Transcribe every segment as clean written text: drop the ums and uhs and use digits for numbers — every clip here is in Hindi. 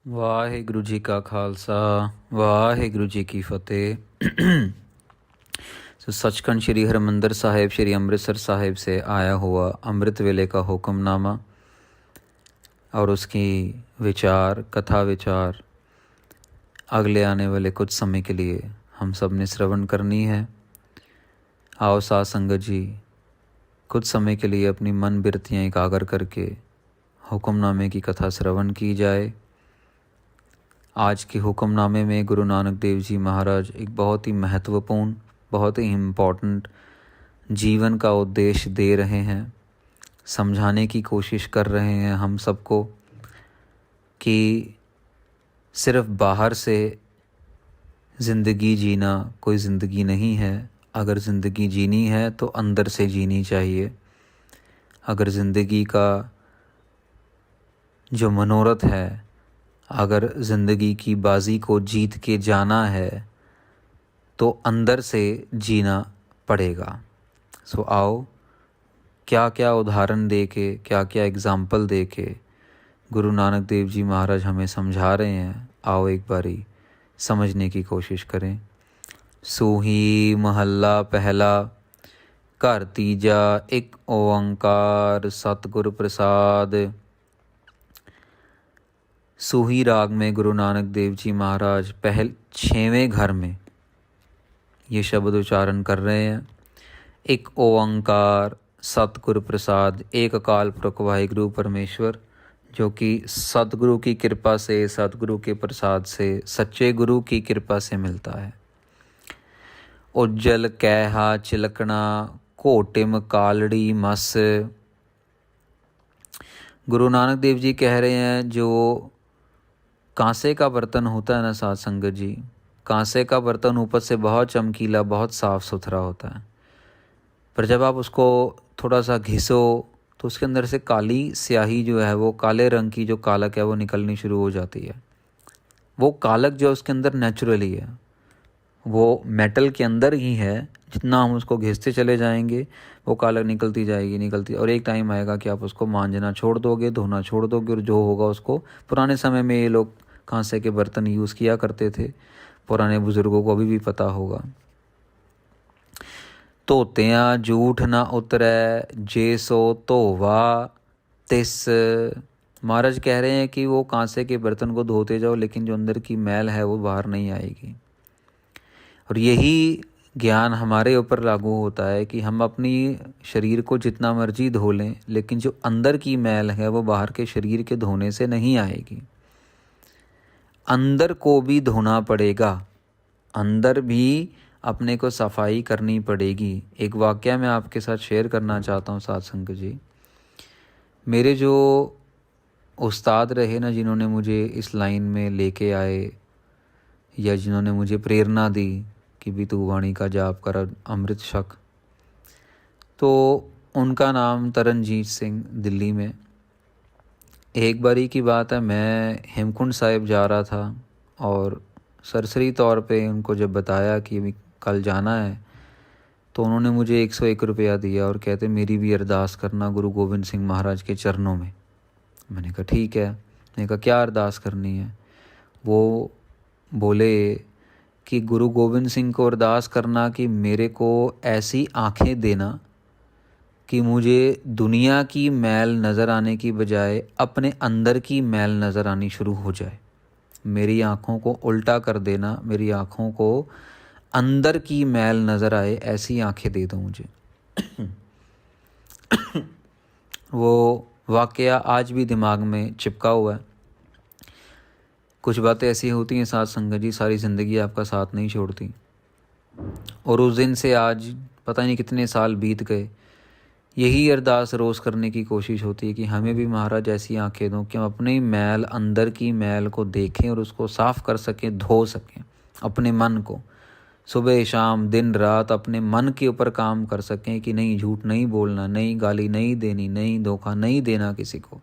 ਵਾਹਿਗੁਰੂ ਜੀ ਕਾ ਖਾਲਸਾ ਵਾਹਿਗੁਰੂ ਜੀ ਕੀ ਫਤਿਹ। सो सचखंड श्री हरमंदिर साहिब श्री अमृतसर साहिब से आया हुआ अमृत वेले का हुक्मनामा और उसकी विचार कथा विचार अगले आने वाले कुछ समय के लिए हम सब ने श्रवण करनी है। आओ साथ संगत जी कुछ समय के लिए अपनी मन बिरतियाँ एकाग्र करके हुक्मनामे की कथा श्रवण की जाए। आज के हुक्मनामे में गुरु नानक देव जी महाराज एक बहुत ही महत्वपूर्ण बहुत ही इम्पॉर्टेंट जीवन का उद्देश्य दे रहे हैं, समझाने की कोशिश कर रहे हैं हम सबको कि सिर्फ बाहर से ज़िंदगी जीना कोई ज़िंदगी नहीं है। अगर ज़िंदगी जीनी है तो अंदर से जीनी चाहिए। अगर ज़िंदगी का जो मनोरथ है, अगर ज़िंदगी की बाजी को जीत के जाना है तो अंदर से जीना पड़ेगा। सो आओ क्या क्या उदाहरण दे के क्या क्या एग्ज़ाम्पल दे के गुरु नानक देव जी महाराज हमें समझा रहे हैं, आओ एक बारी समझने की कोशिश करें। सूही महल्ला पहला घर तीजा एक ओंकार सतगुर प्रसाद। सूही राग में गुरु नानक देव जी महाराज 6वें घर में ये शब्द उच्चारण कर रहे हैं। एक ओंकार सतगुरु प्रसाद, एक अकाल पुरख वाहिगुरु परमेश्वर जो कि सतगुरु की कृपा से सतगुरु के प्रसाद से सच्चे गुरु की कृपा से मिलता है। उज्जल कैहा चिलकना घोटिम कालड़ी मस। गुरु नानक देव जी कह रहे हैं जो कांसे का बर्तन होता है ना साथ संगत जी, कांसे का बर्तन ऊपर से बहुत चमकीला बहुत साफ़ सुथरा होता है, पर जब आप उसको थोड़ा सा घिसो तो उसके अंदर से काली स्याही जो है वो काले रंग की जो कालक है वो निकलनी शुरू हो जाती है। वो कालक जो उसके अंदर नेचुरली है, वो मेटल के अंदर ही है। जितना हम उसको घिसते चले जाएंगे वो कालक निकलती जाएगी और एक टाइम आएगा कि आप उसको मांजना छोड़ दोगे, धोना छोड़ दोगे और जो होगा उसको। पुराने समय में ये लोग कांसे के बर्तन यूज़ किया करते थे, पुराने बुज़ुर्गों को अभी भी पता होगा। धोतियाँ झूठ ना उतरै जे सो धोवा तिस। महाराज कह रहे हैं कि वो कांसे के बर्तन को धोते जाओ लेकिन जो अंदर की मैल है वो बाहर नहीं आएगी। और यही ज्ञान हमारे ऊपर लागू होता है कि हम अपनी शरीर को जितना मर्जी धो लें लेकिन जो अंदर की मैल है वो बाहर के शरीर के धोने से नहीं आएगी। अंदर को भी धोना पड़ेगा, अंदर भी अपने को सफाई करनी पड़ेगी। एक वाक़या मैं आपके साथ शेयर करना चाहता हूँ साथ संगत जी। मेरे जो उस्ताद रहे ना, जिन्होंने मुझे इस लाइन में लेके आए या जिन्होंने मुझे प्रेरणा दी कि भी तू वाणी का जाप कर अमृत शक, तो उनका नाम तरनजीत सिंह दिल्ली में। एक बारी की बात है, मैं हेमकुंड साहिब जा रहा था और सरसरी तौर पे उनको जब बताया कि कल जाना है तो उन्होंने मुझे 101 रुपया दिया और कहते मेरी भी अरदास करना गुरु गोविंद सिंह महाराज के चरणों में। मैंने कहा ठीक है। मैंने कहा क्या अरदास करनी है? वो बोले कि गुरु गोविंद सिंह को अरदास करना कि मेरे को ऐसी आँखें देना कि मुझे दुनिया की मैल नज़र आने की बजाय अपने अंदर की मैल नज़र आनी शुरू हो जाए। मेरी आँखों को उल्टा कर देना, मेरी आँखों को अंदर की मैल नज़र आए, ऐसी आँखें दे दो मुझे। वो वाक़या आज भी दिमाग में चिपका हुआ है। कुछ बातें ऐसी होती हैं साथ संगत जी, सारी ज़िंदगी आपका साथ नहीं छोड़ती। और उस दिन से आज पता नहीं कितने साल बीत गए, यही अरदास रोज़ करने की कोशिश होती है कि हमें भी महाराज ऐसी आंखें दो कि हम अपनी मैल अंदर की मैल को देखें और उसको साफ़ कर सकें, धो सकें। अपने मन को सुबह शाम दिन रात अपने मन के ऊपर काम कर सकें कि नहीं झूठ नहीं बोलना, नहीं गाली नहीं देनी, नहीं धोखा नहीं देना किसी को,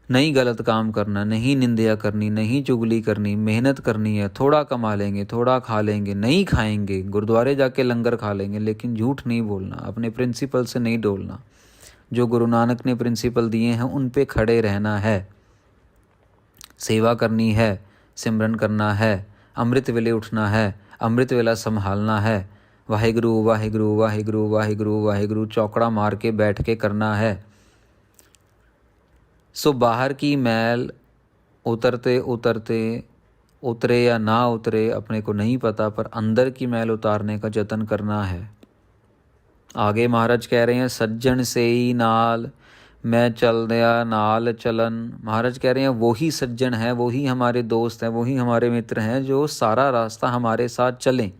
नहीं गलत काम करना, नहीं निंदा करनी, नहीं चुगली करनी, मेहनत करनी है, थोड़ा कमा लेंगे थोड़ा खा लेंगे, नहीं खाएंगे, गुरुद्वारे जाके लंगर खा लेंगे लेकिन झूठ नहीं बोलना, अपने प्रिंसिपल से नहीं डोलना। जो गुरु नानक ने प्रिंसिपल दिए हैं उन पे खड़े रहना है। सेवा करनी है, सिमरन करना है, अमृत वेले उठना है, अमृत वेला संभालना है, वाहिगुरु वाहिगुरु वाहिगुरु वाहिगुरु वाहिगुरु चौकड़ा मार के बैठ के करना है। सो बाहर की मैल उतरते उतरते उतरे या ना उतरे अपने को नहीं पता, पर अंदर की मैल उतारने का जतन करना है। आगे महाराज कह रहे हैं, सज्जन से ही नाल मैं चल दिया नाल चलन। महाराज कह रहे हैं वही सज्जन है, वही हमारे दोस्त हैं, वही हमारे मित्र हैं जो सारा रास्ता हमारे साथ चलें।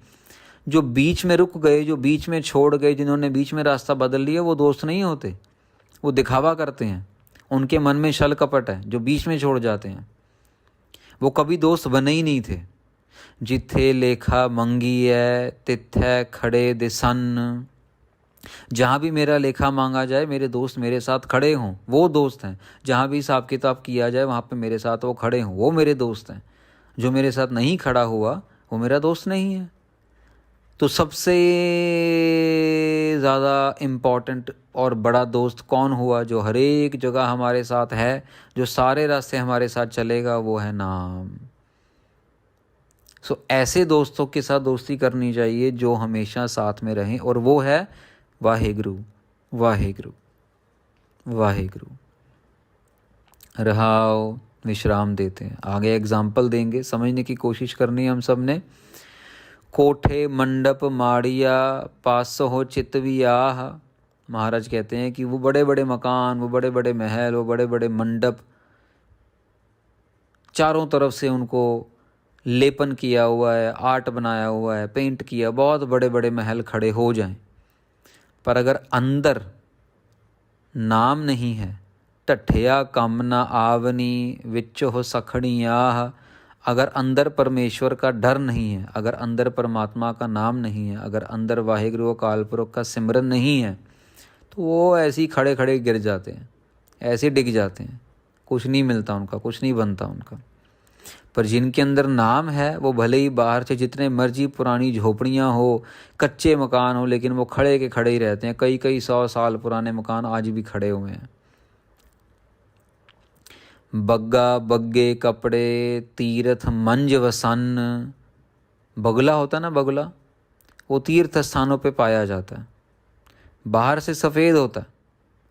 जो बीच में रुक गए, जो बीच में छोड़ गए, जिन्होंने बीच में रास्ता बदल लिया, वो दोस्त नहीं होते, वो दिखावा करते हैं, उनके मन में छल कपट है। जो बीच में छोड़ जाते हैं वो कभी दोस्त बने ही नहीं थे। जिथे लेखा मंगी है तिथे खड़े दिसन। जहाँ भी मेरा लेखा मांगा जाए मेरे दोस्त मेरे साथ खड़े हों, वो दोस्त हैं। जहाँ भी हिसाब किताब किया जाए वहाँ पे मेरे साथ वो खड़े हों, वो मेरे दोस्त हैं। जो मेरे साथ नहीं खड़ा हुआ वो मेरा दोस्त नहीं है। तो सबसे ज़्यादा इम्पॉर्टेंट और बड़ा दोस्त कौन हुआ? जो हर एक जगह हमारे साथ है, जो सारे रास्ते हमारे साथ चलेगा, वो है नाम। सो ऐसे दोस्तों के साथ दोस्ती करनी चाहिए जो हमेशा साथ में रहें, और वो है वाहिगुरु वाहिगुरु वाहिगुरु। रहाओ, विश्राम देते हैं। आगे एग्जाम्पल देंगे, समझने की कोशिश करनी है हम सब ने। कोठे मंडप माड़िया पासो हो चितवियाह। महाराज कहते हैं कि वो बड़े बड़े मकान, वो बड़े बड़े महल, वो बड़े बड़े मंडप, चारों तरफ से उनको लेपन किया हुआ है, आर्ट बनाया हुआ है, पेंट किया, बहुत बड़े बड़े महल खड़े हो जाएं, पर अगर अंदर नाम नहीं है, टठिया कम न आवनी विच हो सखड़ियाह। अगर अंदर परमेश्वर का डर नहीं है, अगर अंदर परमात्मा का नाम नहीं है, अगर अंदर वाहिगुरु अकाल पुरख का सिमरन नहीं है, तो वो ऐसे ही खड़े खड़े गिर जाते हैं, ऐसे डिग जाते हैं, कुछ नहीं मिलता उनका, कुछ नहीं बनता उनका। पर जिनके अंदर नाम है, वो भले ही बाहर से जितने मर्जी पुरानी झोपड़ियाँ हो, कच्चे मकान हो, लेकिन वो खड़े के खड़े ही रहते हैं। कई कई 100 साल पुराने मकान आज भी खड़े हुए हैं। बग्गा बग्गे कपड़े तीर्थ मंज वसन। बगुला होता ना, बगुला, वो तीर्थ स्थानों पे पाया जाता है। बाहर से सफ़ेद होता है,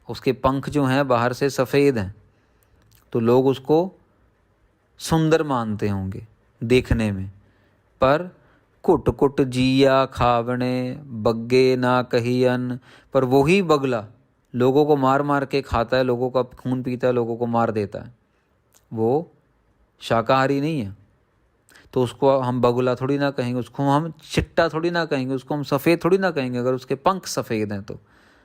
उसके पंख जो हैं बाहर से सफ़ेद हैं, तो लोग उसको सुंदर मानते होंगे देखने में। पर कुट कुट जिया खावणे बग्गे ना कहियन। पर वही बगला लोगों को मार मार के खाता है, लोगों का खून पीता है, लोगों को मार देता है, वो शाकाहारी नहीं है। तो उसको हम बगुला थोड़ी ना कहेंगे, उसको हम चिट्टा थोड़ी ना कहेंगे, उसको हम सफ़ेद थोड़ी ना कहेंगे अगर उसके पंख सफ़ेद हैं तो।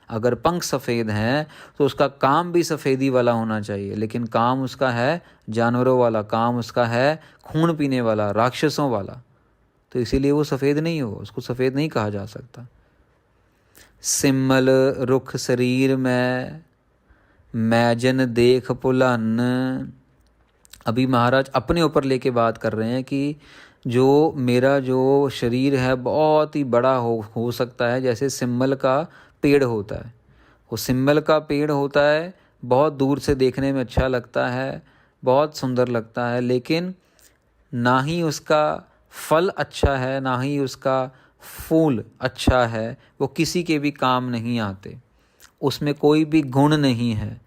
अगर पंख सफ़ेद हैं तो उसका काम भी सफ़ेदी वाला होना चाहिए, लेकिन काम उसका है जानवरों वाला, काम उसका है खून पीने वाला, राक्षसों वाला। तो इसीलिए वो सफ़ेद नहीं हो, उसको सफ़ेद नहीं कहा जा सकता। सिमल रुख शरीर में मैजन देख पुलन। अभी महाराज अपने ऊपर लेके बात कर रहे हैं कि जो मेरा जो शरीर है बहुत ही बड़ा हो सकता है, जैसे सिम्मल का पेड़ होता है। वो सिम्मल का पेड़ होता है, बहुत दूर से देखने में अच्छा लगता है, बहुत सुंदर लगता है, लेकिन ना ही उसका फल अच्छा है, ना ही उसका फूल अच्छा है, वो किसी के भी काम नहीं आते, उसमें कोई भी गुण नहीं है।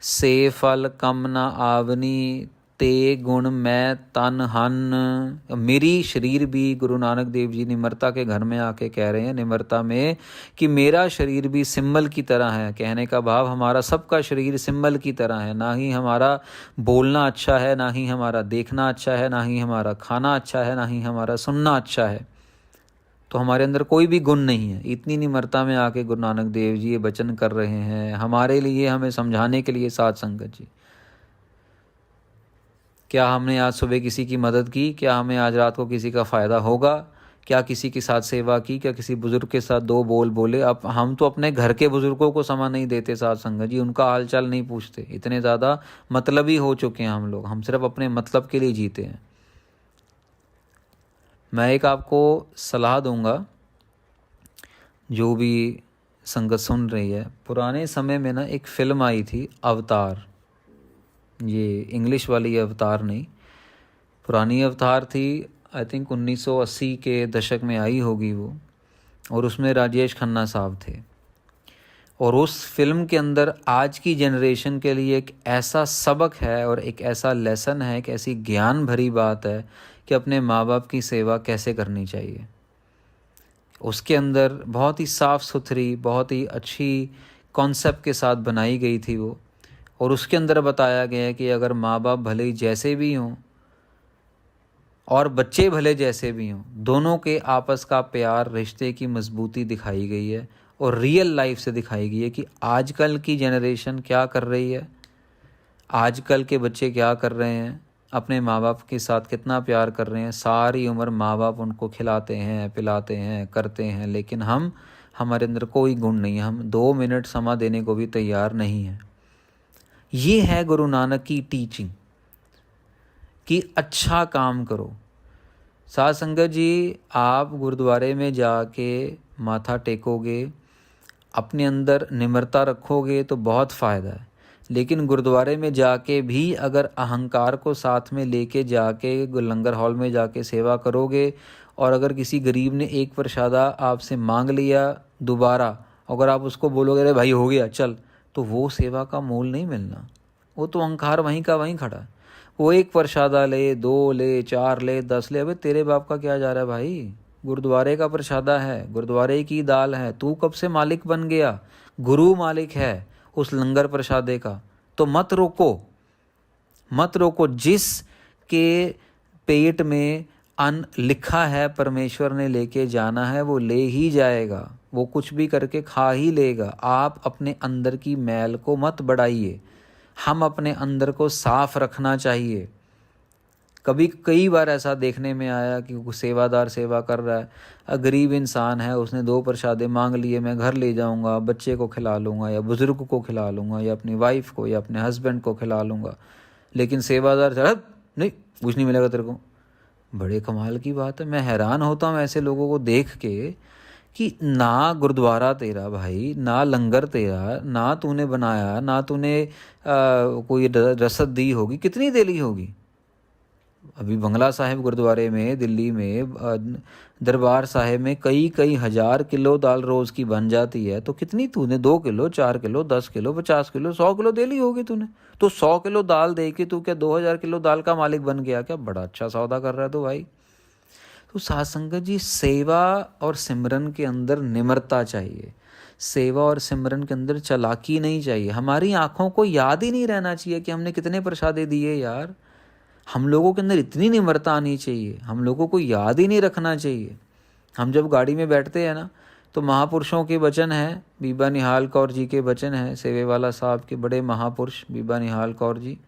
से फल कम न आवनी ते गुण मैं तन हन। मेरी शरीर भी, गुरु नानक देव जी निम्रता के घर में आके कह रहे हैं, निम्रता में, कि मेरा शरीर भी सिम्बल की तरह है। कहने का भाव हमारा सबका शरीर सिम्बल की तरह है। ना ही हमारा बोलना अच्छा है, ना ही हमारा देखना अच्छा है, ना ही हमारा खाना अच्छा है, ना ही हमारा सुनना अच्छा है। तो हमारे अंदर कोई भी गुण नहीं है। इतनी निम्रता में आके गुरु नानक देव जी ये वचन कर रहे हैं हमारे लिए, हमें समझाने के लिए। साध संगत जी, क्या हमने आज सुबह किसी की मदद की? क्या हमें आज रात को किसी का फ़ायदा होगा? क्या किसी के साथ सेवा की? क्या किसी बुज़ुर्ग के साथ दो बोल बोले? अब हम तो अपने घर के बुज़ुर्गों को समय नहीं देते साध संगत जी, उनका हालचाल नहीं पूछते। इतने ज़्यादा मतलबी हो चुके हैं हम लोग, हम सिर्फ अपने मतलब के लिए जीते हैं। मैं एक आपको सलाह दूंगा, जो भी संगत सुन रही है। पुराने समय में ना, 1 फिल्म आई थी अवतार। ये इंग्लिश वाली अवतार नहीं, पुराने समय में एक फ़िल्म आई थी अवतार। पुरानी अवतार थी, आई थिंक 1980 के दशक में आई होगी वो, और उसमें राजेश खन्ना साहब थे। और उस फिल्म के अंदर आज की जनरेशन के लिए एक ऐसा सबक है और एक ऐसा लेसन है, एक ऐसी ज्ञान भरी बात है कि अपने माँ बाप की सेवा कैसे करनी चाहिए। उसके अंदर बहुत ही साफ़ सुथरी, बहुत ही अच्छी कॉन्सेप्ट के साथ बनाई गई थी वो। और उसके अंदर बताया गया है कि अगर माँ बाप भले ही जैसे भी हों और बच्चे भले जैसे भी हों, दोनों के आपस का प्यार, रिश्ते की मजबूती दिखाई गई है और रियल लाइफ से दिखाई गई है कि आजकल की जनरेशन क्या कर रही है, आजकल के बच्चे क्या कर रहे हैं, अपने माँ बाप के साथ कितना प्यार कर रहे हैं। सारी उम्र माँ बाप उनको खिलाते हैं, पिलाते हैं, करते हैं, लेकिन हमारे अंदर कोई गुण नहीं है, हम 2 मिनट समा देने को भी तैयार नहीं हैं। ये है गुरु नानक की टीचिंग कि अच्छा काम करो। साध संगत जी, आप गुरुद्वारे में जाके माथा टेकोगे, अपने अंदर निम्रता रखोगे तो बहुत फ़ायदा है। लेकिन गुरुद्वारे में जाके भी अगर अहंकार को साथ में लेके जाके लंगर हॉल में जाके सेवा करोगे, और अगर किसी गरीब ने एक प्रसादा आपसे मांग लिया दोबारा, अगर आप उसको बोलोगे अरे भाई हो गया चल, तो वो सेवा का मोल नहीं मिलना। वो तो अहंकार वहीं का वहीं खड़ा है। वो एक प्रसादा ले, 2 ले, 4 ले, 10 ले, अबे तेरे बाप का क्या जा रहा है भाई? गुरुद्वारे का प्रसादा है, गुरुद्वारे की दाल है, तू कब से मालिक बन गया? गुरु मालिक है उस लंगर प्रसादे का। तो मत रोको। जिसके पेट में अन्न लिखा है परमेश्वर ने लेके जाना है, वो ले ही जाएगा, वो कुछ भी करके खा ही लेगा। आप अपने अंदर की मैल को मत बढ़ाइए, हम अपने अंदर को साफ रखना चाहिए। कई बार ऐसा देखने में आया कि सेवादार सेवा कर रहा है, गरीब इंसान है, उसने 2 प्रसादे मांग लिए, मैं घर ले जाऊंगा, बच्चे को खिला लूँगा या बुज़ुर्ग को खिला लूँगा या अपनी वाइफ को या अपने हस्बैंड को खिला लूँगा, लेकिन सेवादार चढ़ नहीं, कुछ नहीं मिलेगा तेरे को। बड़े कमाल की बात है। मैं हैरान होता हूँ ऐसे लोगों को देख के कि ना गुरुद्वारा तेरा भाई, ना लंगर तेरा, ना तूने बनाया, ना तूने कोई रसद दी होगी, कितनी देली होगी। अभी बंगला साहिब गुरुद्वारे में, दिल्ली में, दरबार साहिब में कई हज़ार किलो दाल रोज़ की बन जाती है, तो कितनी तूने 2 kilo, 4 kilo, 10 kilo, 50 kilo, 100 kilo दे ली होगी तूने। तो 100 किलो दाल दे के तू क्या 2000 किलो दाल का मालिक बन गया क्या? बड़ा अच्छा सौदा कर रहा है तो भाई। तो साध संगत जी, सेवा और सिमरन के अंदर निम्रता चाहिए, सेवा और सिमरन के अंदर चालाकी नहीं चाहिए। हमारी आँखों को याद ही नहीं रहना चाहिए कि हमने कितने प्रसादे दिए यार। हम लोगों के अंदर इतनी निम्रता आनी चाहिए, हम लोगों को याद ही नहीं रखना चाहिए। हम जब गाड़ी में बैठते हैं ना, तो महापुरुषों के वचन हैं, बीबा निहाल कौर जी के वचन हैं, सेवेवाला साहब के बड़े महापुरुष बीबा निहाल कौर जी।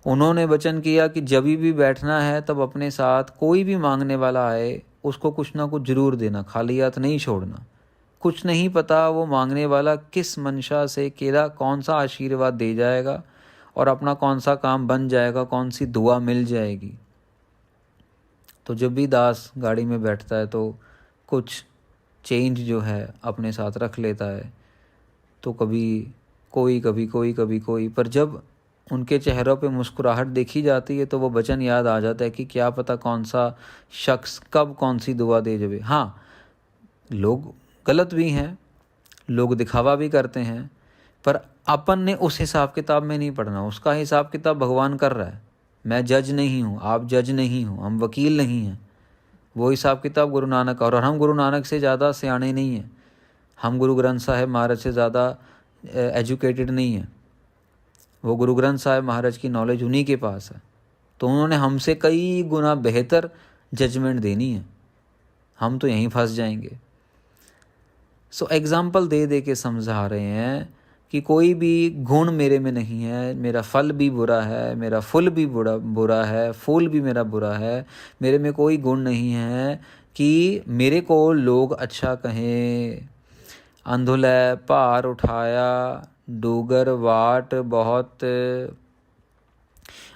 उन्होंने वचन किया कि जब भी बैठना है तब अपने साथ कोई भी मांगने वाला आए, उसको कुछ ना कुछ जरूर देना, खाली हाथ नहीं छोड़ना। कुछ नहीं पता वो मांगने वाला किस मंशा से कौन सा आशीर्वाद दे जाएगा और अपना कौन सा काम बन जाएगा, कौन सी दुआ मिल जाएगी। तो जब भी दास गाड़ी में बैठता है तो कुछ चेंज जो है अपने साथ रख लेता है। तो कभी कोई, पर जब उनके चेहरों पे मुस्कुराहट देखी जाती है तो वो वचन याद आ जाता है कि क्या पता कौन सा शख्स कब कौन सी दुआ दे जावे। हाँ, लोग गलत भी हैं, लोग दिखावा भी करते हैं, पर अपन ने उस हिसाब किताब में नहीं पढ़ना। उसका हिसाब किताब भगवान कर रहा है। मैं जज नहीं हूँ, आप जज नहीं हो, हम वकील नहीं हैं। वो हिसाब किताब गुरु नानक, और हम गुरु नानक से ज़्यादा सियाने नहीं हैं, हम गुरु ग्रंथ साहिब महाराज से ज़्यादा एजुकेटेड नहीं हैं। वो गुरु ग्रंथ साहिब महाराज की नॉलेज उन्हीं के पास है, तो उन्होंने हमसे कई गुना बेहतर जजमेंट देनी है, हम तो यहीं फंस जाएंगे। सो एग्ज़ाम्पल दे के समझा रहे हैं कि कोई भी गुण मेरे में नहीं है, मेरा फल भी बुरा है, मेरा फूल भी बुरा है, फूल भी मेरा बुरा है, मेरे में कोई गुण नहीं है कि मेरे को लोग अच्छा कहें। अंधुलै भार उठाया डूगर वाट बहुत।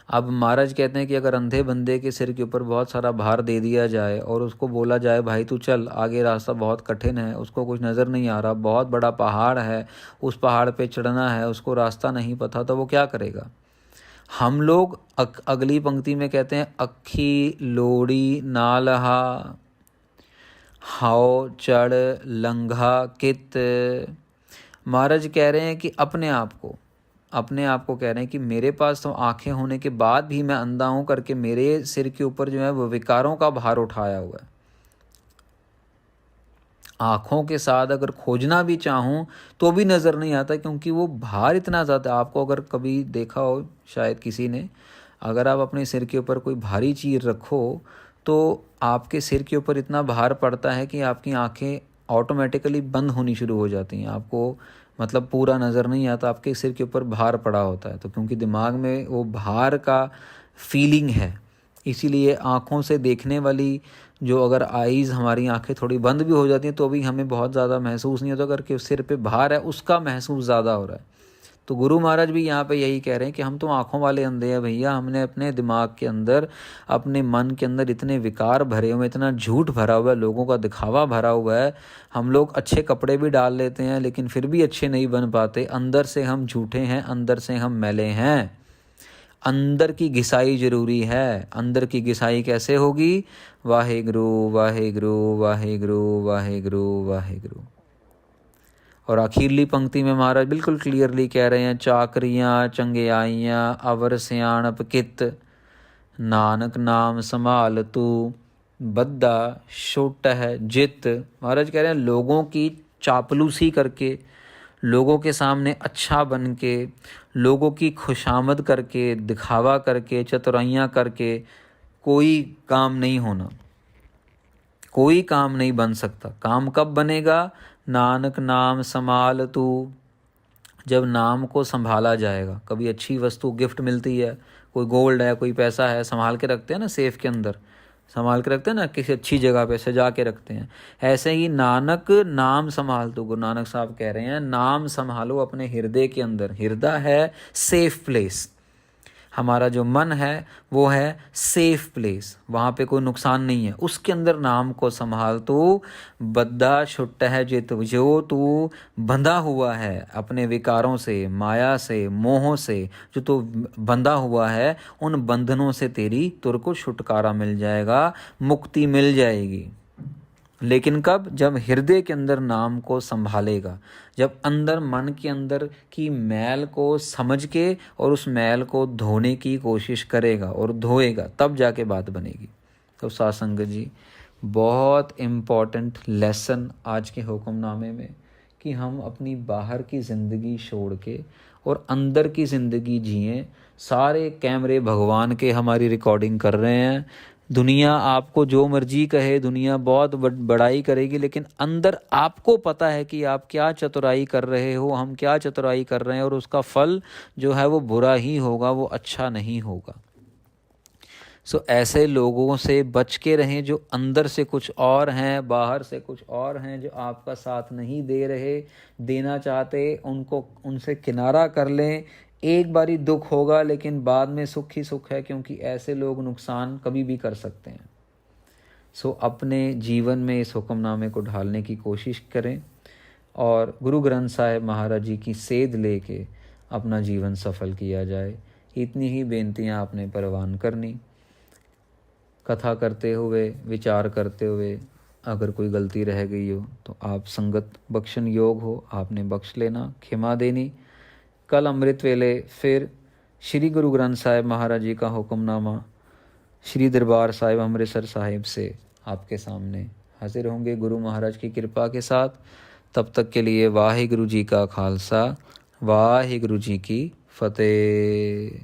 अब महाराज कहते हैं कि अगर अंधे बंदे के सिर के ऊपर बहुत सारा भार दे दिया जाए और उसको बोला जाए भाई तू चल आगे, रास्ता बहुत कठिन है, उसको कुछ नज़र नहीं आ रहा, बहुत बड़ा पहाड़ है, उस पहाड़ पे चढ़ना है, उसको रास्ता नहीं पता, तो वो क्या करेगा? हम लोग अगली पंक्ति में कहते हैं अखी लोड़ी नालहा हाओ चढ़ लंघा कित। महाराज कह रहे हैं कि अपने आप को कह रहे हैं कि मेरे पास तो आंखें होने के बाद भी मैं अंधा हूं करके मेरे सिर के ऊपर जो है वो विकारों का भार उठाया हुआ है। आँखों के साथ अगर खोजना भी चाहूँ तो भी नज़र नहीं आता, क्योंकि वो भार इतना ज़्यादा। आपको अगर कभी देखा हो शायद किसी ने, अगर आप अपने सिर के ऊपर कोई भारी चीज़ रखो तो आपके सिर के ऊपर इतना भार पड़ता है कि आपकी आँखें ऑटोमेटिकली बंद होनी शुरू हो जाती हैं। आपको मतलब पूरा नज़र नहीं आता, आपके सिर के ऊपर भार पड़ा होता है। तो क्योंकि दिमाग में वो भार का फीलिंग है, इसीलिए आँखों से देखने वाली जो अगर आईज़, हमारी आंखें थोड़ी बंद भी हो जाती हैं तो भी हमें बहुत ज़्यादा महसूस नहीं होता, अगर कि सिर पे भार है उसका महसूस ज़्यादा हो रहा है। तो गुरु महाराज भी यहाँ पे यही कह रहे हैं कि हम तो आँखों वाले अंधे हैं भैया। हमने अपने दिमाग के अंदर, अपने मन के अंदर इतने विकार भरे हुए, इतना झूठ भरा हुआ है, लोगों का दिखावा भरा हुआ है। हम लोग अच्छे कपड़े भी डाल लेते हैं लेकिन फिर भी अच्छे नहीं बन पाते। अंदर से हम झूठे हैं, अंदर से हम मैले हैं। अंदर की घिसाई जरूरी है। अंदर की घिसाई कैसे होगी? वाहेगुरु वाहेगुरु वाहेगुरु वाहेगुरु वाहेगुरु। और आखिरली पंक्ति में महाराज बिल्कुल क्लियरली कह रहे हैं, चाकरियाँ चंगियाइयाँ अवर सियाणप कित, नानक नाम संभाल तू बद्दा छोट है जित। महाराज कह रहे हैं लोगों की चापलूसी करके, लोगों के सामने अच्छा बन के, लोगों की खुशामद करके, दिखावा करके, चतुराइयाँ करके कोई काम नहीं होना, कोई काम नहीं बन सकता। काम कब बनेगा? नानक नाम संभाल तू, जब नाम को संभाला जाएगा। कभी अच्छी वस्तु गिफ्ट मिलती है, कोई गोल्ड है, कोई पैसा है, संभाल के रखते हैं ना, सेफ के अंदर संभाल के रखते हैं ना, किसी अच्छी जगह पे सजा के रखते हैं। ऐसे ही नानक नाम संभाल तू, गुरु नानक साहब कह रहे हैं नाम संभालो अपने हृदय के अंदर। हृदय है सेफ प्लेस, हमारा जो मन है वो है सेफ प्लेस, वहाँ पे कोई नुकसान नहीं है। उसके अंदर नाम को संभाल तू बद्दा छुट्टा है जित, जो तू बंधा हुआ है अपने विकारों से, माया से, मोहों से, जो तू बंधा हुआ है, उन बंधनों से तुर को छुटकारा मिल जाएगा, मुक्ति मिल जाएगी। लेकिन कब? जब हृदय के अंदर नाम को संभालेगा, जब अंदर मन के अंदर की मैल को समझ के और उस मैल को धोने की कोशिश करेगा और धोएगा, तब जाके बात बनेगी। तो साध संगत जी, बहुत इम्पॉर्टेंट लेसन आज के हुक्मनामे में, कि हम अपनी बाहर की ज़िंदगी छोड़ के और अंदर की ज़िंदगी जिएं। सारे कैमरे भगवान के हमारी रिकॉर्डिंग कर रहे हैं। दुनिया आपको जो मर्जी कहे, दुनिया बहुत बड़ाई करेगी, लेकिन अंदर आपको पता है कि आप क्या चतुराई कर रहे हो, हम क्या चतुराई कर रहे हैं, और उसका फल जो है वो बुरा ही होगा, वो अच्छा नहीं होगा। सो ऐसे लोगों से बच के रहें जो अंदर से कुछ और हैं, बाहर से कुछ और हैं, जो आपका साथ नहीं दे रहे, देना चाहते, उनको उनसे किनारा कर लें। एक बारी दुख होगा लेकिन बाद में सुख ही सुख है, क्योंकि ऐसे लोग नुकसान कभी भी कर सकते हैं। सो अपने जीवन में इस हुक्मनामे को ढालने की कोशिश करें और गुरु ग्रंथ साहिब महाराज जी की सेध लेके अपना जीवन सफल किया जाए। इतनी ही बेनतियां आपने परवान करनी। कथा करते हुए, विचार करते हुए अगर कोई गलती रह गई हो तो आप संगत बख्शन योग हो, आपने बख्श लेना, क्षमा देनी। कल अमृत वेले फिर श्री गुरु ग्रंथ साहिब महाराज जी का हुक्मनामा श्री दरबार साहिब अमृतसर साहिब से आपके सामने हाजिर होंगे गुरु महाराज की कृपा के साथ। तब तक के लिए वाहिगुरु जी का खालसा, वाहिगुरु जी की फतेह।